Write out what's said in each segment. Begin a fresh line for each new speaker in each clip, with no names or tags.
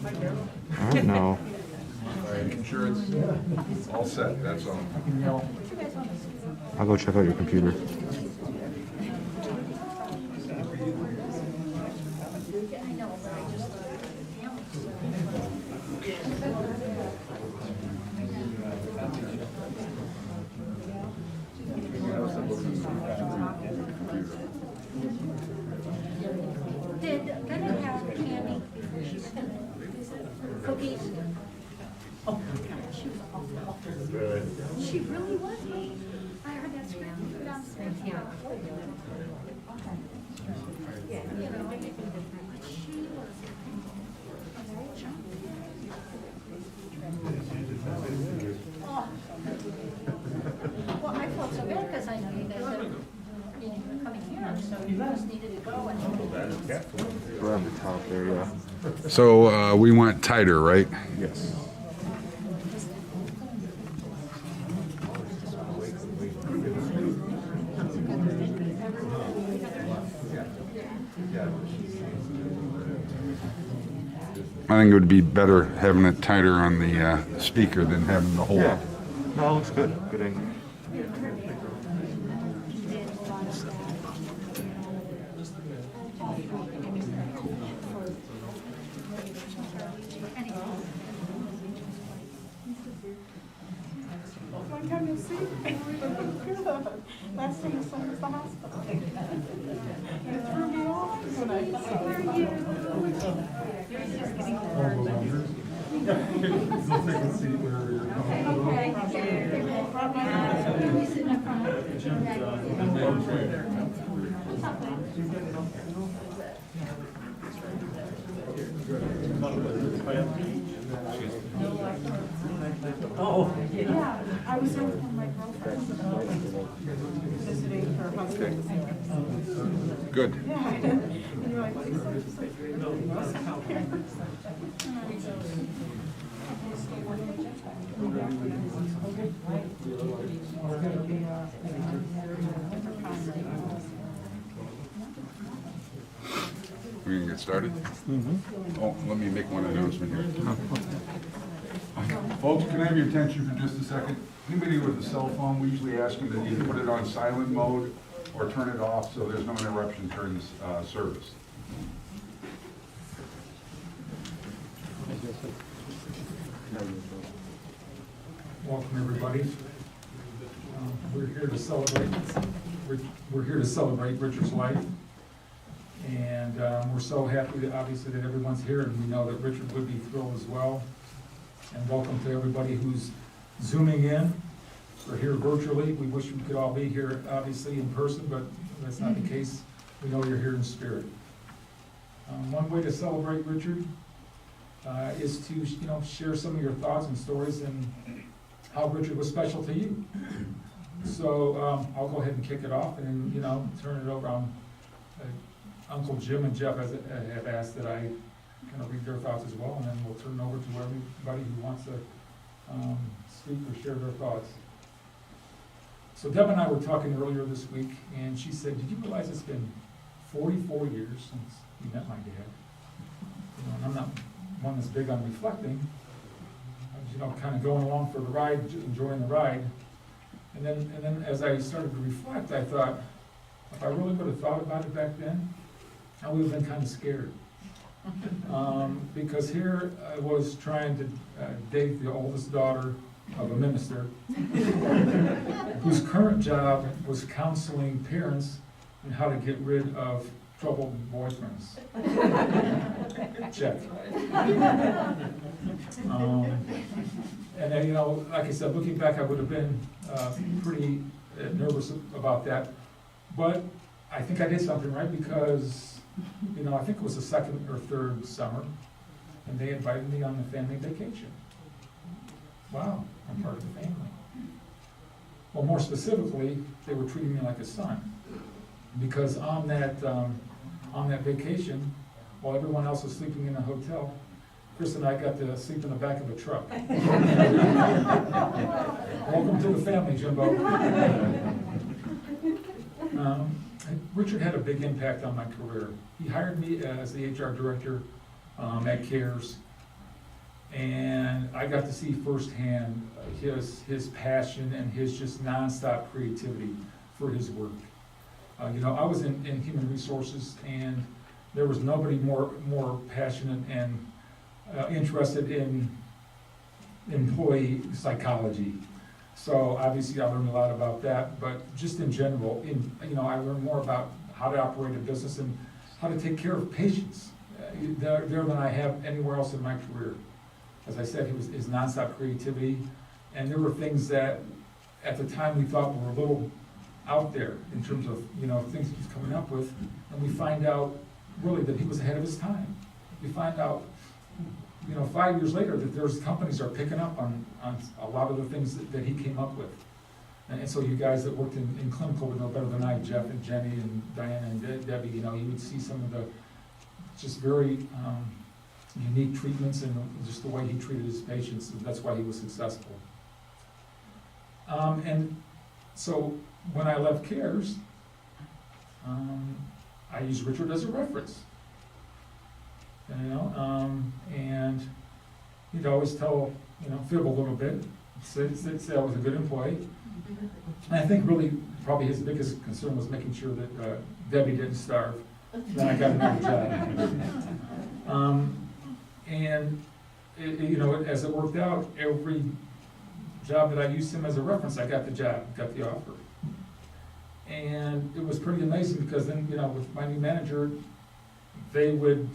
I don't know.
Making sure it's all set, that's all.
I'll go check out your computer.
Did Betty have candy before she spent cookies? Oh my God, she was awful. She really was. I heard that scream downstairs. Yeah. You know, but she was a very chunky. Oh. Well, I felt so bad because I know you guys are, you were coming here, so you just needed to go and.
We're on the top there, yeah.
So we went tighter, right?
Yes.
I think it would be better having it tighter on the speaker than having the whole.
Yeah. No, it looks good. Good angle.
Long time no see. Last thing I saw was the hospital. It threw me off when I saw
Oh,
yeah, I was there with my girlfriend visiting her husband.
Good.
Yeah, and you're like, what is that? She's like, everything was out there.
We can get started? Oh, let me make one announcement here. Folks, can I have your attention for just a second? Anybody with a cell phone, we usually ask them to either put it on silent mode or turn it off so there's no interruption during this service.
welcome everybody. We're here to celebrate. We're here to celebrate Richard's life, and we're so happy that obviously that everyone's here, and we know that Richard would be thrilled as well. And welcome to everybody who's zooming in or here virtually. We wish we could all be here, obviously in person, but that's not the case. We know you're here in spirit. One way to celebrate Richard is to share some of your thoughts and stories and how Richard was special to you. So I'll go ahead and kick it off and turn it over. Uncle Jim and Jeff have asked that I kind of read their thoughts as well, and then we'll turn it over to everybody who wants to speak or share their thoughts. So Deb and I were talking earlier this week, and she said, "Did you realize it's been 44 years since you met my dad?" And I'm not one that's big on reflecting. I was, kind of going along for the ride, enjoying the ride. And then as I started to reflect, I thought, if I really would have thought about it back then, I would have been kind of scared. Because here I was trying to date the oldest daughter of a minister, whose current job was counseling parents on how to get rid of troubled boyfriends. Check. And then, like I said, looking back, I would have been pretty nervous about that. But I think I did something right because, I think it was the second or third summer, and they invited me on the family vacation. Wow, I'm part of the family. Well, more specifically, they were treating me like a son, because on that vacation, while everyone else was sleeping in a hotel, Chris and I got to sleep in the back of a truck. Welcome to the family, Jimbo. Richard had a big impact on my career. He hired me as the HR director at CARES And I got to see firsthand his passion and his just nonstop creativity for his work. You know, I was in human resources, and there was nobody more passionate and interested in employee psychology. So obviously I learned a lot about that, but just in general, you know, I learned more about how to operate a business and how to take care of patients there than I have anywhere else in my career. As I said, his nonstop creativity, and there were things that at the time we thought were a little out there in terms of, you know, things he's coming up with, and we find out really that he was ahead of his time. We find out, you know, 5 years later that there's companies are picking up on a lot of the things that he came up with. And so you guys that worked in clinical would know better than I, Jeff and Jenny and Diana and Debbie, you know, you would see some of the just very unique treatments and just the way he treated his patients, and that's why he was successful. And so when I left CARES, I used Richard as a reference. You know, and he'd always tell, you know, fib a little bit, say I was a good employee. And I think really probably his biggest concern was making sure that Debbie didn't starve. Then I got another job. And you know, as it worked out, every job that I used him as a reference, I got the job, got the offer. And it was pretty amazing because then, you know, with my new manager, they would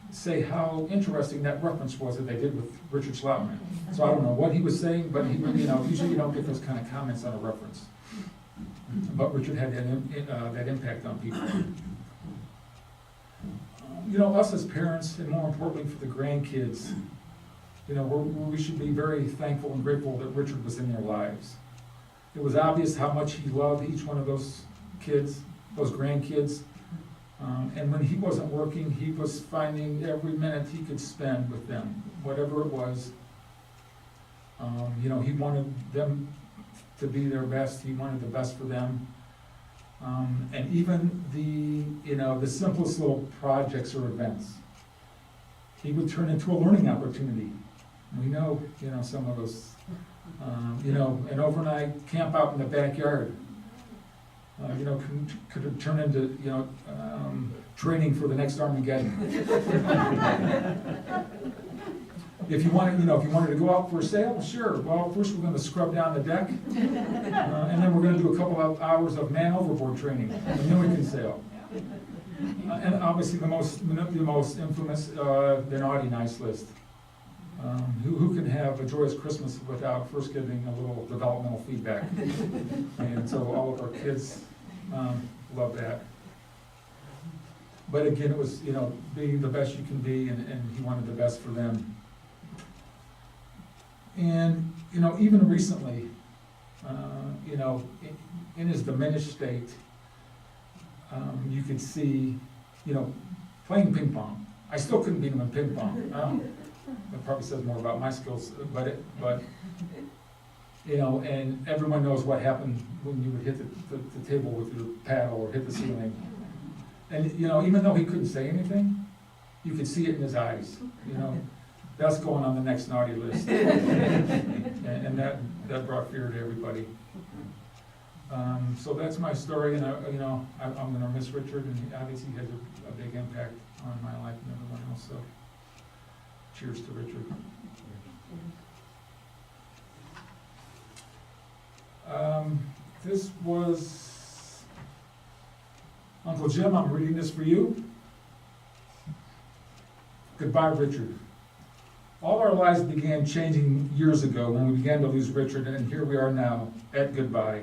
say how interesting that reference was that they did with Richard Schlotman. So I don't know what he was saying, but he, you know, usually you don't get those kind of comments on a reference. But Richard had that impact on people. You know, us as parents, and more importantly for the grandkids, you know, we should be very thankful and grateful that Richard was in their lives. It was obvious how much he loved each one of those kids, those grandkids. And when he wasn't working, he was finding every minute he could spend with them, whatever it was. You know, he wanted them to be their best. He wanted the best for them. And even the, you know, the simplest little projects or events, he would turn into a learning opportunity. We know, you know, some of those, you know, an overnight camp out in the backyard, you know, could have turned into, you know, training for the next Armageddon. If you wanted, you know, if you wanted to go out for a sail, sure. Well, first we're going to scrub down the deck, and then we're going to do a couple of hours of man overboard training, and then we can sail. And obviously the most infamous, the naughty nice list. Who can have a joyous Christmas without first getting a little developmental feedback? And so all of our kids love that. But again, it was, you know, being the best you can be, and he wanted the best for them. And, you know, even recently, you know, in his diminished state, you could see, you know, playing ping pong. I still couldn't beat him in ping pong. That probably says more about my skills, but you know, and everyone knows what happened when you would hit the table with your paddle or hit the ceiling. And, you know, even though he couldn't say anything, you could see it in his eyes, you know, that's going on the next naughty list. and that brought fear to everybody. So that's my story, and you know, I'm gonna miss Richard, and he obviously has a big impact on my life and everyone else, so cheers to Richard. This was Uncle Jim, I'm reading this for you. Goodbye, Richard. All our lives began changing years ago when we began to lose Richard, and here we are now at goodbye.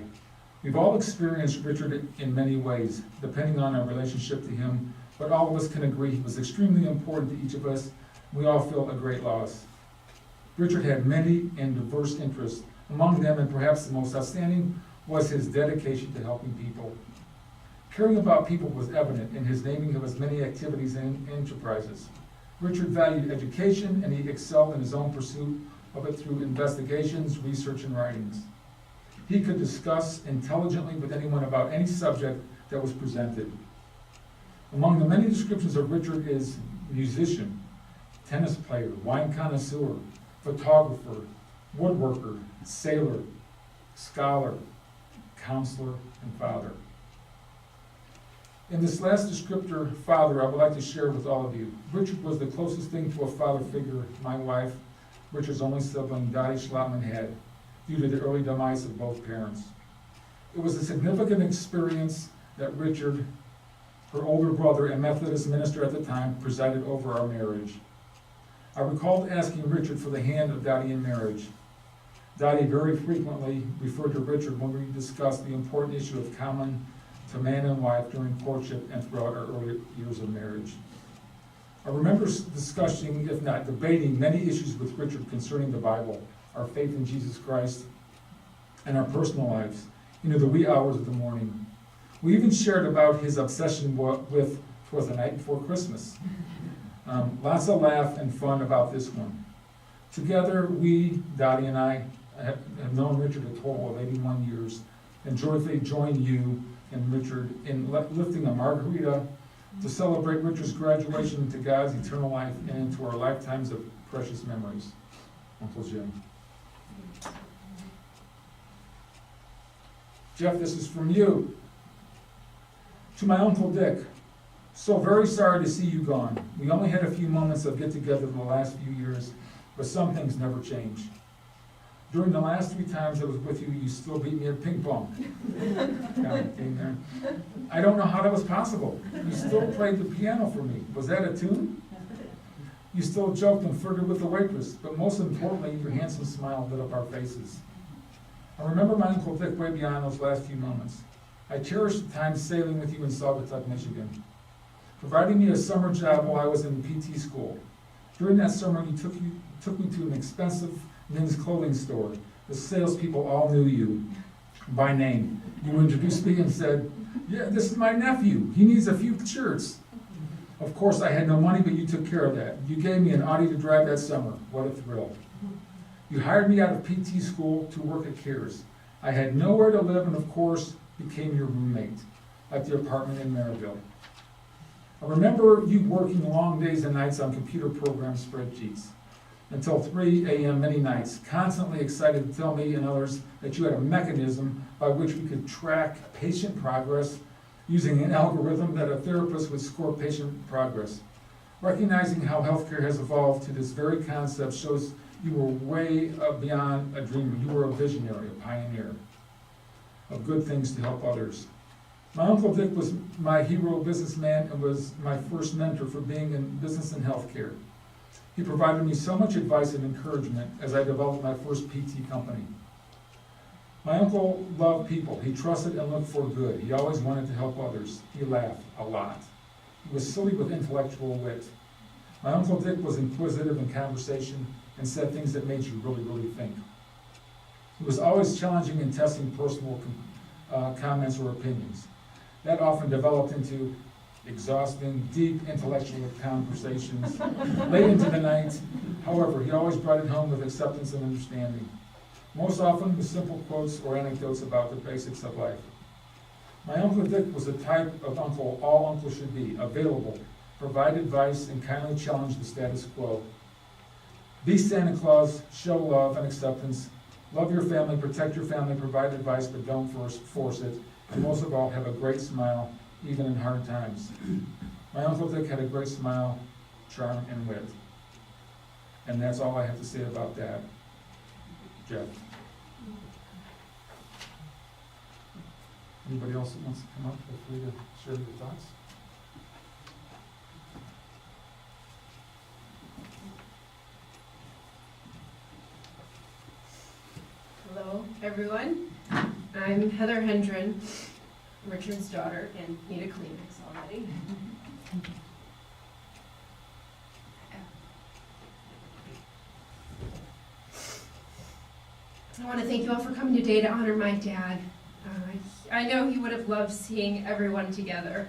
We've all experienced Richard in many ways, depending on our relationship to him, but all of us can agree he was extremely important to each of us. We all feel a great loss. Richard had many and diverse interests. Among them, and perhaps the most outstanding, was his dedication to helping people. Caring about people was evident in his naming of his many activities and enterprises. Richard valued education, and he excelled in his own pursuit of it through investigations, research, and writings. He could discuss intelligently with anyone about any subject that was presented. Among the many descriptions of Richard is musician. tennis player, wine connoisseur, photographer, woodworker, sailor, scholar, counselor, and father. In this last descriptor, father, I would like to share with all of you. Richard was the closest thing to a father figure my wife, Richard's only sibling, Dottie Schlotman, had, due to the early demise of both parents. It was a significant experience that Richard, her older brother and Methodist minister at the time, presided over our marriage. I recalled asking Richard for the hand of Dottie in marriage. Dottie very frequently referred to Richard when we discussed the important issue of common to man and wife during courtship and throughout our early years of marriage. I remember discussing, if not debating, many issues with Richard concerning the Bible, our faith in Jesus Christ, and our personal lives into the wee hours of the morning. We even shared about his obsession with "'Twas the Night Before Christmas." Lots of laugh and fun about this one. Together, we, Dottie and I, have known Richard a total of 81 years, and joyfully join you and Richard in lifting a margarita to celebrate Richard's graduation into God's eternal life and into our lifetimes of precious memories. Uncle Jim. Jeff, this is from you. To my Uncle Dick, so very sorry to see you gone. We only had a few moments of get-together in the last few years, but some things never change. During the last 3 times I was with you, you still beat me at ping pong. I don't know how that was possible. You still played the piano for me. Was that a tune? You still joked and flirted with the waitress, but most importantly, your handsome smile lit up our faces. I remember my Uncle Dick way beyond those last few moments. I cherished the time sailing with you in Saugatuck, Michigan, providing me a summer job while I was in PT school. During that summer, you took me to an expensive men's clothing store. The salespeople all knew you by name. You introduced me and said, "Yeah, this is my nephew. He needs a few shirts." Of course, I had no money, but you took care of that. You gave me an Audi to drive that summer. What a thrill. You hired me out of PT school to work at Cares. I had nowhere to live and, of course, became your roommate at the apartment in Maryville. I remember you working long days and nights on computer program spreadsheets until 3 a.m. many nights, constantly excited to tell me and others that you had a mechanism by which we could track patient progress using an algorithm that a therapist would score patient progress. Recognizing how healthcare has evolved to this very concept shows you were way beyond a dreamer. You were a visionary, a pioneer of good things to help others. My Uncle Dick was my hero businessman and was my first mentor for being in business and healthcare. He provided me so much advice and encouragement as I developed my first PT company. My uncle loved people. He trusted and looked for good. He always wanted to help others. He laughed a lot. He was silly with intellectual wit. My Uncle Dick was inquisitive in conversation and said things that made you really, really think. He was always challenging and testing personal comments or opinions. That often developed into exhausting, deep intellectual conversations late into the night. However, he always brought it home with acceptance and understanding. Most often with simple quotes or anecdotes about the basics of life. My Uncle Dick was the type of uncle all uncles should be: available, provide advice, and kindly challenge the status quo. Be Santa Claus, show love and acceptance, love your family, protect your family, provide advice, but don't force it, and most of all, have a great smile, even in hard times. My Uncle Dick had a great smile, charm, and wit. And that's all I have to say about that. Jeff. Anybody else that wants to come up, feel free to share your thoughts.
Hello, everyone. I'm Heather Hendren, Richard's daughter, and need a Kleenex already. I want to thank you all for coming today to honor my dad. I know he would have loved seeing everyone together,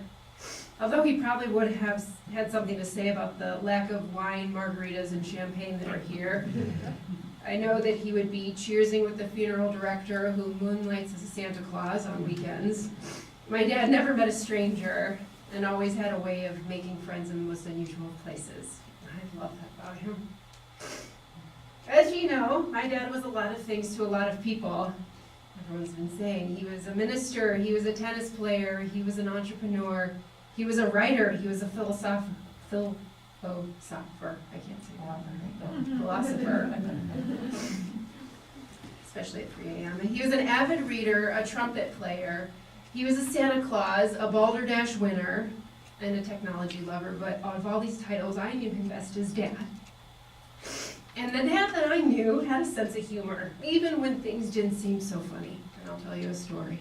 although he probably would have had something to say about the lack of wine, margaritas, and champagne that are here. I know that he would be cheersing with the funeral director who moonlights as a Santa Claus on weekends. My dad never met a stranger and always had a way of making friends in the most unusual places. I love that about him. As you know, my dad was a lot of things to a lot of people. Everyone's been saying he was a minister, he was a tennis player, he was an entrepreneur, he was a writer, he was a philosopher. I can't say that. Philosopher. Especially at 3 a.m. And he was an avid reader, a trumpet player. He was a Santa Claus, a Balderdash winner, and a technology lover. But out of all these titles, I knew him best as Dad. And the dad that I knew had a sense of humor, even when things didn't seem so funny. And I'll tell you a story.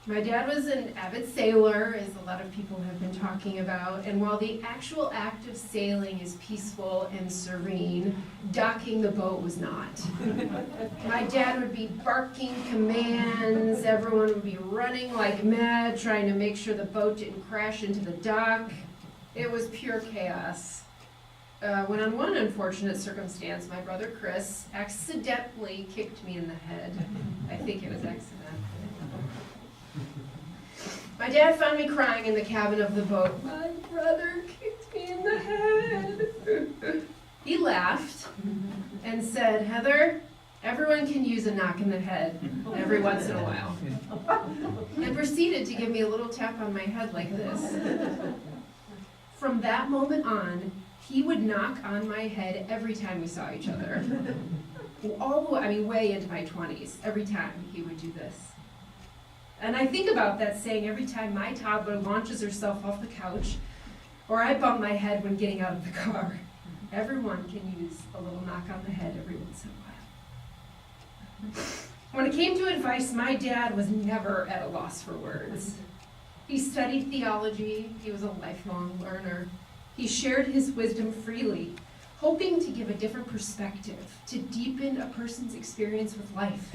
My dad was an avid sailor, as a lot of people have been talking about, and while the actual act of sailing is peaceful and serene, docking the boat was not. My dad would be barking commands, everyone would be running like mad, trying to make sure the boat didn't crash into the dock. It was pure chaos. When on one unfortunate circumstance, my brother Chris accidentally kicked me in the head. I think it was accidental. My dad found me crying in the cabin of the boat. My brother kicked me in the head. He laughed and said, Heather, everyone can use a knock in the head every once in a while. And proceeded to give me a little tap on my head like this. From that moment on, he would knock on my head every time we saw each other. Way into my 20s, every time he would do this. And I think about that saying every time my toddler launches herself off the couch, or I bump my head when getting out of the car. Everyone can use a little knock on the head every once in a while. When it came to advice, my dad was never at a loss for words. He studied theology, he was a lifelong learner. He shared his wisdom freely, hoping to give a different perspective, to deepen a person's experience with life,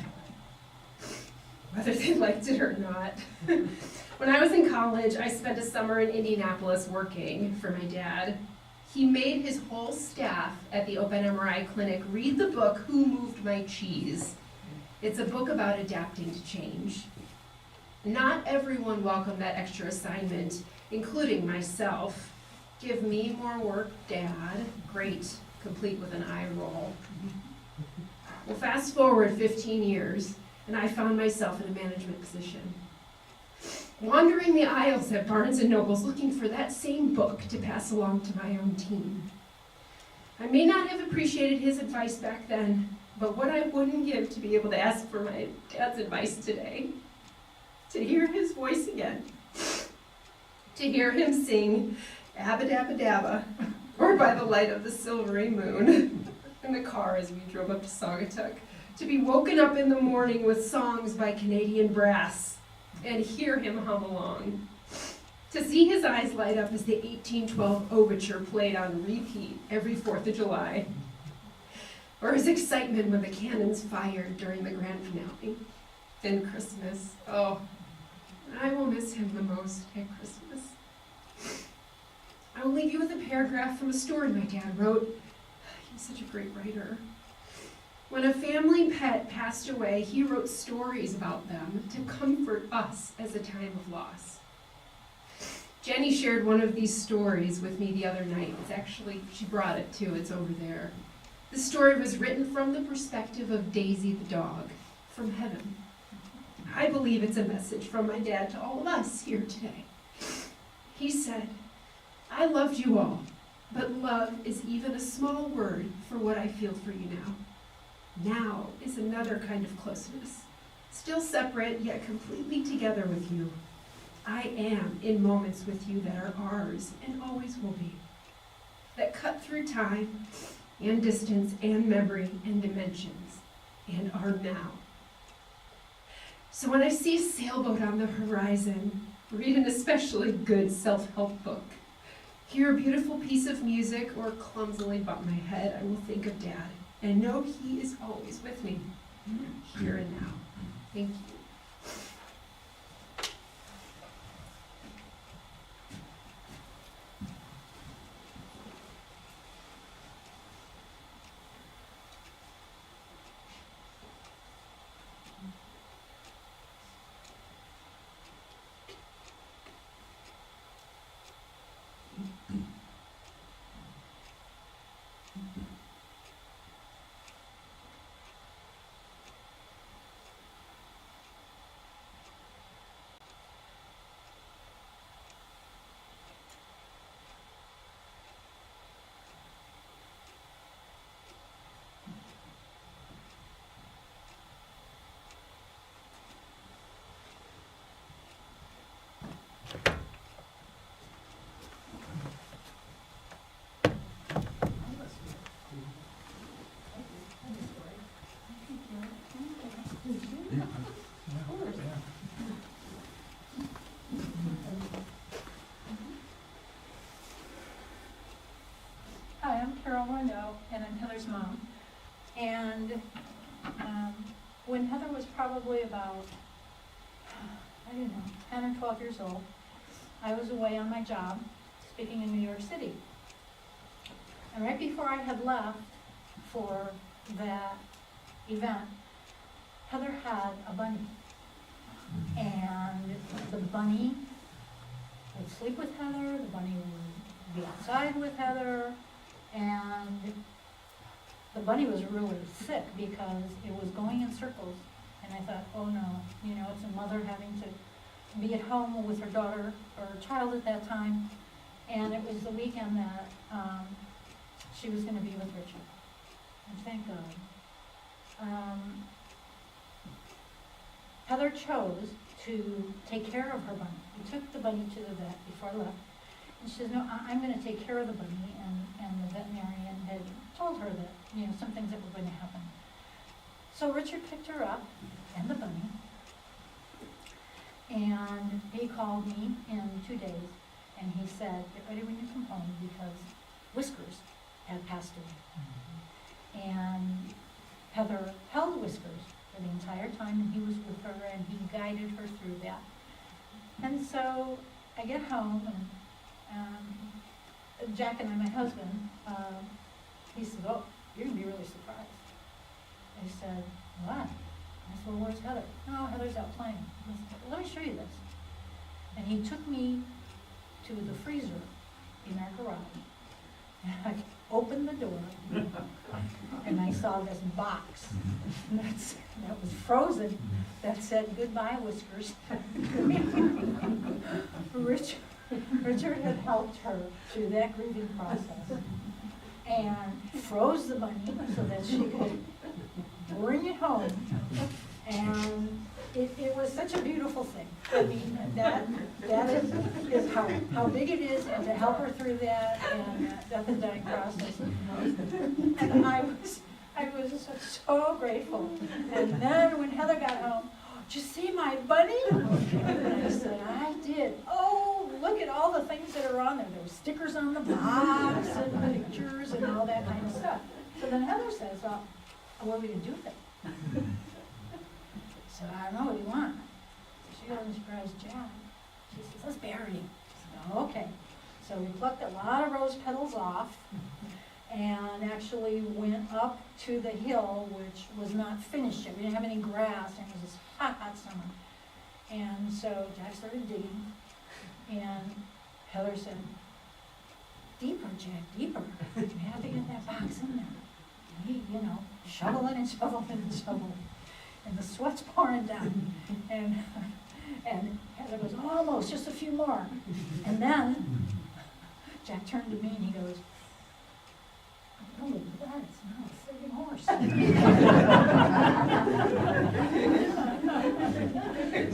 whether they liked it or not. When I was in college, I spent a summer in Indianapolis working for my dad. He made his whole staff at the Open MRI clinic read the book, Who Moved My Cheese? It's a book about adapting to change. Not everyone welcomed that extra assignment, including myself. Give me more work, Dad. Great, complete with an eye roll. Well, fast forward 15 years, and I found myself in a management position. Wandering the aisles at Barnes & Noble's looking for that same book to pass along to my own team. I may not have appreciated his advice back then, but what I wouldn't give to be able to ask for my dad's advice today, to hear his voice again, to hear him sing Abba Dabba Dabba, or By the Light of the Silvery Moon, in the car as we drove up to Saugatuck, to be woken up in the morning with songs by Canadian brass, and hear him hum along, to see his eyes light up as the 1812 overture played on repeat every 4th of July, or his excitement when the cannons fired during the grand finale, and Christmas. Oh, I will miss him the most at Christmas. I will leave you with a paragraph from a story my dad wrote. He was such a great writer. When a family pet passed away, he wrote stories about them to comfort us as a time of loss. Jenny shared one of these stories with me the other night. It's actually, she brought it too, it's over there. The story was written from the perspective of Daisy the dog, from heaven. I believe it's a message from my dad to all of us here today. He said, I loved you all, but love is even a small word for what I feel for you now. Now is another kind of closeness, still separate yet completely together with you. I am in moments with you that are ours and always will be, that cut through time and distance and memory and dimensions and are now. So when I see a sailboat on the horizon, read an especially good self-help book, hear a beautiful piece of music, or clumsily bump my head, I will think of Dad and know he is always with me, here and now. Thank you.
Orlando, and I'm Heather's mom. And when Heather was probably about, I don't know, 10 or 12 years old, I was away on my job, speaking in New York City. And right before I had left for that event, Heather had a bunny. And the bunny would sleep with Heather, the bunny would be outside with Heather, and the bunny was really sick because it was going in circles. And I thought, oh no, you know, it's a mother having to be at home with her daughter or child at that time. And it was the weekend that she was going to be with Richard. And thank God. Heather chose to take care of her bunny. We took the bunny to the vet before I left. And she says, no, I'm going to take care of the bunny. And the veterinarian had told her that, you know, some things that were going to happen. So Richard picked her up and the bunny. And he called me in 2 days. And he said, get ready when you come home because Whiskers had passed away. And Heather held Whiskers for the entire time, and he was with her, and he guided her through that. And so I get home, and Jack and I, my husband, he said, oh, you're going to be really surprised. I said, what? I said, well, where's Heather? No, Heather's out playing. I said, let me show you this. And he took me to the freezer in our garage. And I opened the door, and I saw this box that was frozen that said, goodbye, Whiskers. Richard had helped her through that grieving process and froze the bunny so that she could bring it home. And it was such a beautiful thing. I mean, that is how big it is, and to help her through that and death and dying process. And I was so grateful. And then when Heather got home, did you see my bunny? And I said, I did. Oh, look at all the things that are on there. There were stickers on the box and pictures and all that kind of stuff. So then Heather says, well, what are we going to do with it? I said, I don't know, what do you want? She goes and she grabs Jack. She says, let's bury him. I said, okay. So we plucked a lot of rose petals off and actually went up to the hill, which was not finished yet. We didn't have any grass, and it was this hot, hot summer. And so Jack started digging, and Heather said, deeper, Jack, deeper. We have to get that box in there. And he, you know, shoveling and shoveling and shoveling. And the sweat's pouring down. And Heather goes, almost, just a few more. And then Jack turned to me and he goes, oh, God, it's not a friggin' horse.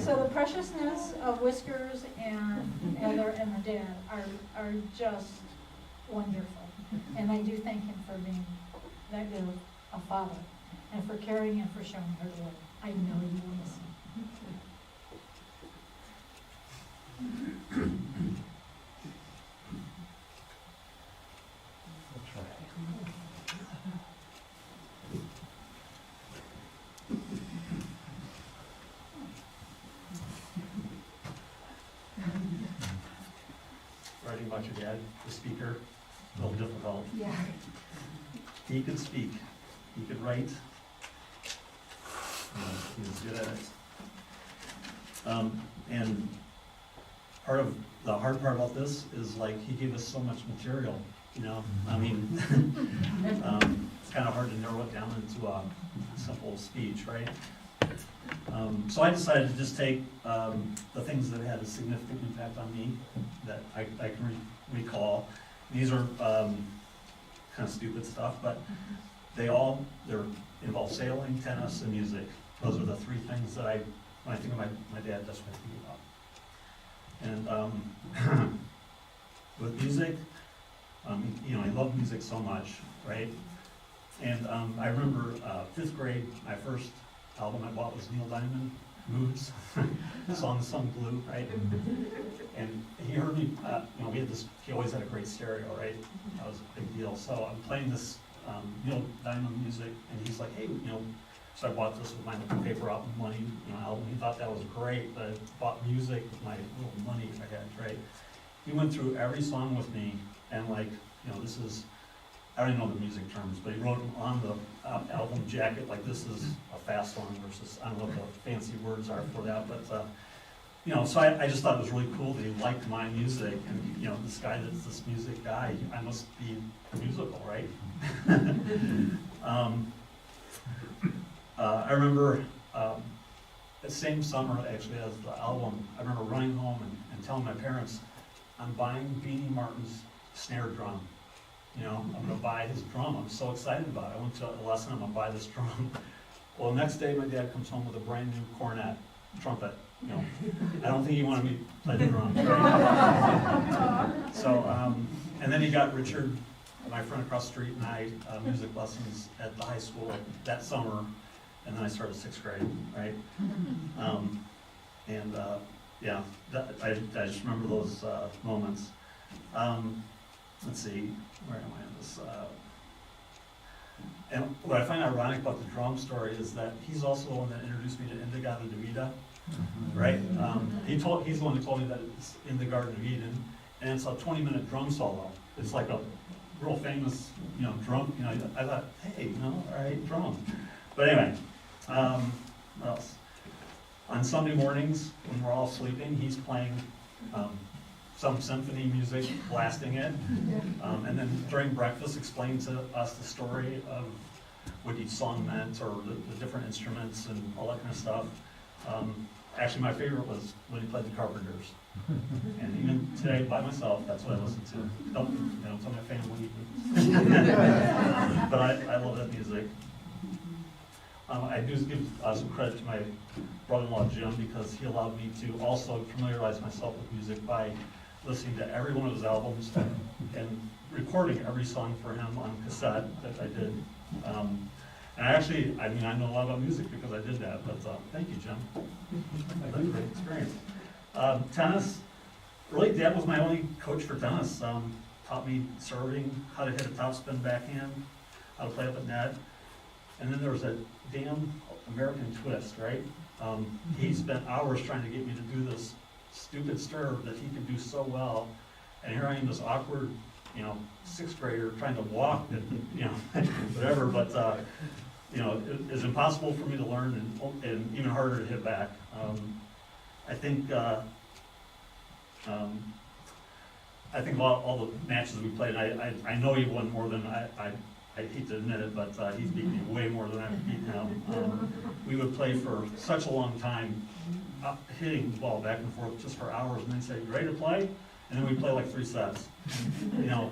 So the preciousness of Whiskers and Heather and her dad are just wonderful. And I do thank him for being that good a father and for caring and for showing her the way. I know you will miss him.
Writing about your dad, the speaker, a little difficult.
Yeah.
He could speak, he could write. He was good at it. And part of the hard part about this is like he gave us so much material, you know. I mean, it's kind of hard to narrow it down into a simple speech, right? So I decided to just take the things that had a significant impact on me that I can recall. These are kind of stupid stuff, but they're involve sailing, tennis, and music. Those are the three things that when I think of my dad, that's what I think about. And with music, you know, I love music so much, right? And I remember 5th grade, my first album I bought was Neil Diamond, moods, songs sung blue, right? And he heard me, you know, he always had a great stereo, right? That was a big deal. So I'm playing this, Neil Diamond music, and he's like, hey, you know, so I bought this with my little paper out money, you know, album. He thought that was great, but I bought music with my little money I had, right? He went through every song with me, and like, you know, this is, I don't even know the music terms, but he wrote them on the album jacket, like this is a fast song versus, I don't know what the fancy words are for that, but, you know, so I just thought it was really cool that he liked my music, and, you know, this guy that's this music guy, I must be musical, right? I remember, the same summer, actually, as the album, I remember running home and telling my parents, I'm buying Beanie Martin's snare drum. You know, I'm gonna buy his drum. I'm so excited about it. I went to a lesson, I'm gonna buy this drum. Well, the next day, my dad comes home with a brand new cornet, trumpet. You know, I don't think he wanted me to play the drums. Right? So, and then he got Richard, my friend across the street, and I, music lessons at the high school that summer, and then I started 6th grade, right? Yeah, I just remember those moments. Let's see, where am I in this? And what I find ironic about the drum story is that he's also the one that introduced me to In the Garden of Eden, right? He's the one who told me that it's In the Garden of Eden, and it's a 20-minute drum solo. It's like a real famous, you know, drum. You know, I thought, hey, you know, all right, drum. But anyway, what else? On Sunday mornings, when we're all sleeping, he's playing some symphony music, blasting it. And then during breakfast, explain to us the story of what each song meant, or the different instruments and all that kind of stuff. Actually, my favorite was when he played the Carpenters. And even today, by myself, that's what I listen to. Don't, you know, tell my family. But I love that music. I do give some credit to my brother-in-law, Jim, because he allowed me to also familiarize myself with music by listening to every one of his albums and recording every song for him on cassette that I did. And I mean, I know a lot about music because I did that, but thank you, Jim. That's a great experience. Tennis, really, Dad was my only coach for tennis. Taught me serving, how to hit a topspin backhand, how to play up at net. And then there was a damn American twist, right? He spent hours trying to get me to do this stupid serve that he could do so well. And here I am, this awkward, you know, 6th grader trying to walk and, you know, whatever. But, you know, it's impossible for me to learn, and even harder to hit back. I think about all the matches we played, I know he won more than I hate to admit it, but he's beat me way more than I've beaten him. We would play for such a long time, hitting the ball back and forth just for hours, and then say, "You ready to play?" And then we'd play like 3 sets, you know.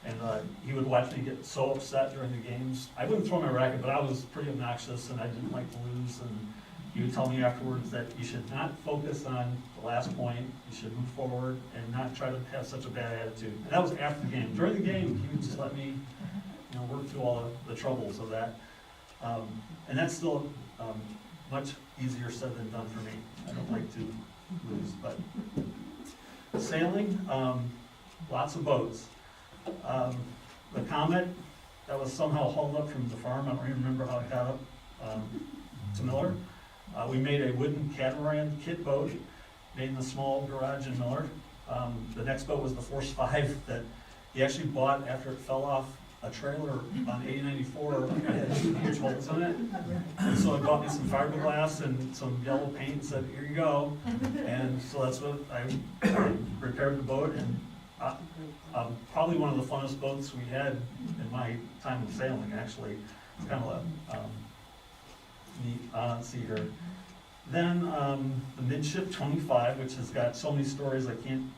And he would watch me get so upset during the games. I wouldn't throw my racket, but I was pretty obnoxious, and I didn't like to lose. And he would tell me afterwards that you should not focus on the last point. You should move forward and not try to have such a bad attitude. And that was after the game. During the game, he would just let me, you know, work through all the troubles of that. And that's still much easier said than done for me. I don't like to lose, but sailing, lots of boats. The Comet, that was somehow hauled up from the farm. I don't even remember how it got up to Miller. We made a wooden catamaran kit boat made in a small garage in Miller. The next boat was the Force 5 that he actually bought after it fell off a trailer on 8094. It had huge holes in it. And so I bought me some fiberglass and some yellow paint and said, "Here you go." And so that's what I repaired the boat, and probably one of the funnest boats we had in my time of sailing, actually. It's kind of a neat, let's see here. Then the Midship 25, which has got so many stories I can't,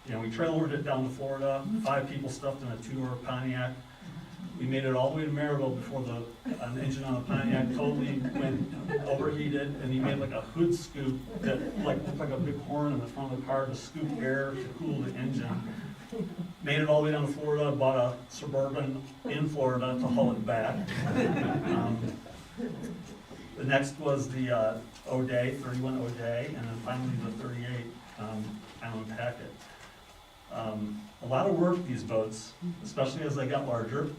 you know, we trailered it down to Florida, 5 people stuffed in a 2-door Pontiac. We made it all the way to Maryville before an engine on the Pontiac totally went overheated, and he made like a hood scoop that looked like a big horn in the front of the car to scoop air to cool the engine. Made it all the way down to Florida, bought a Suburban in Florida to haul it back. The next was the O'Day, 31 O'Day, and then finally the 38 Island Packet. A lot of work, these boats, especially as they got larger.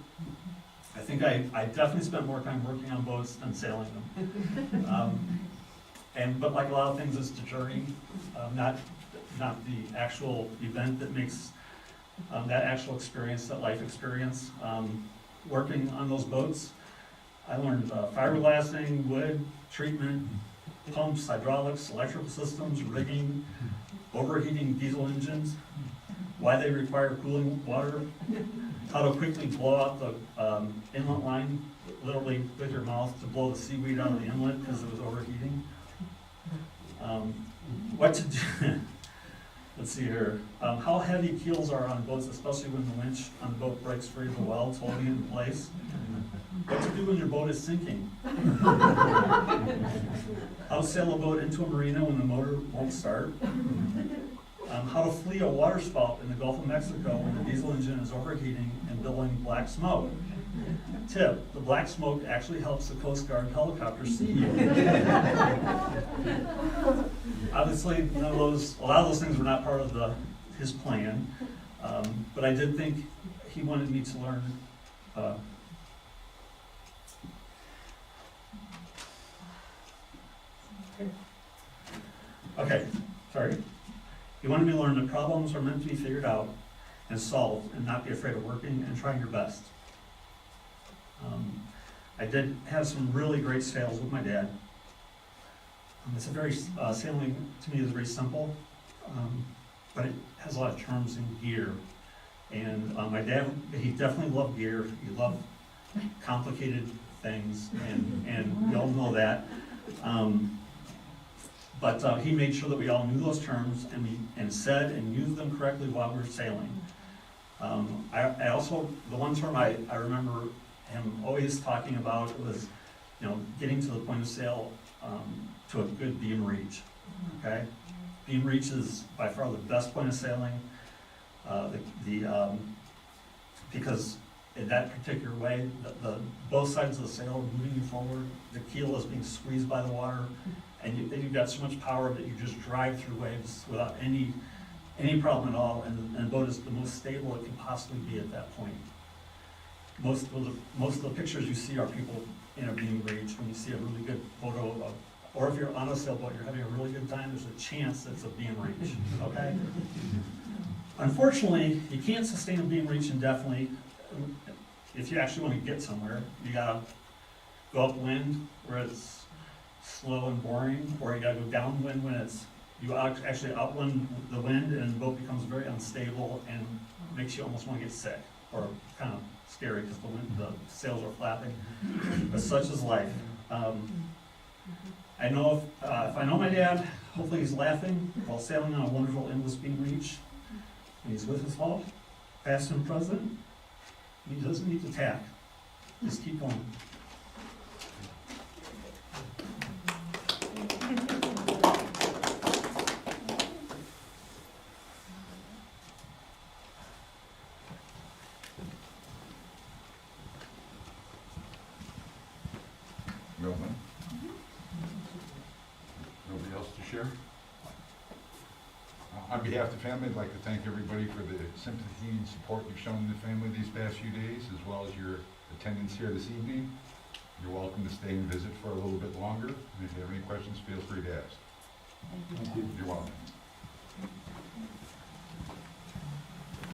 I think I definitely spent more time working on boats than sailing them. But like a lot of things, it's the journey, not the actual event that makes that actual experience, that life experience. Working on those boats, I learned fiberglassing, wood, treatment, pumps, hydraulics, electrical systems, rigging, overheating diesel engines, why they require cooling water, how to quickly blow out the inlet line, literally with your mouth to blow the seaweed out of the inlet because it was overheating. What to do, let's see here, how heavy keels are on boats, especially when the winch on the boat breaks free of the welds holding it in place. What to do when your boat is sinking. How to sail a boat into a marina when the motor won't start. How to flee a water spout in the Gulf of Mexico when the diesel engine is overheating and billowing black smoke. Tip, the black smoke actually helps the Coast Guard helicopter see you. Obviously, a lot of those things were not part of his plan, but I did think he wanted me to learn okay, sorry. He wanted me to learn that problems are meant to be figured out and solved and not be afraid of working and trying your best. I did have some really great sails with my dad. It's a very, sailing to me is very simple, but it has a lot of terms and gear. And my dad, he definitely loved gear. He loved complicated things, and we all know that. But he made sure that we all knew those terms and said and used them correctly while we were sailing. I also, the one term I remember him always talking about was, getting to the point of sail to a good beam reach. Okay, beam reach is by far the best point of sailing. Because in that particular way, both sides of the sail are moving you forward. The keel is being squeezed by the water, and you've got so much power that you just drive through waves without any problem at all. And the boat is the most stable it can possibly be at that point. Most of the pictures you see are people in a beam reach. When you see a really good photo of, or if you're on a sailboat, you're having a really good time, there's a chance that it's a beam reach, okay? Unfortunately, you can't sustain a beam reach indefinitely. If you actually want to get somewhere, you gotta go upwind where it's slow and boring, or you gotta go downwind when you actually outwind the wind and the boat becomes very unstable and makes you almost want to get sick, or kind of scary because the sails are flapping. But such is life. I know if I know my dad, hopefully he's laughing while sailing on a wonderful endless beam reach. And he's with us all, past and present. He doesn't need to tack. Just keep going.
Nobody else to share? On behalf of the family, I'd like to thank everybody for the sympathy and support you've shown the family these past few days, as well as your attendance here this evening. You're welcome to stay and visit for a little bit longer, and if you have any questions, feel free to ask. You're welcome.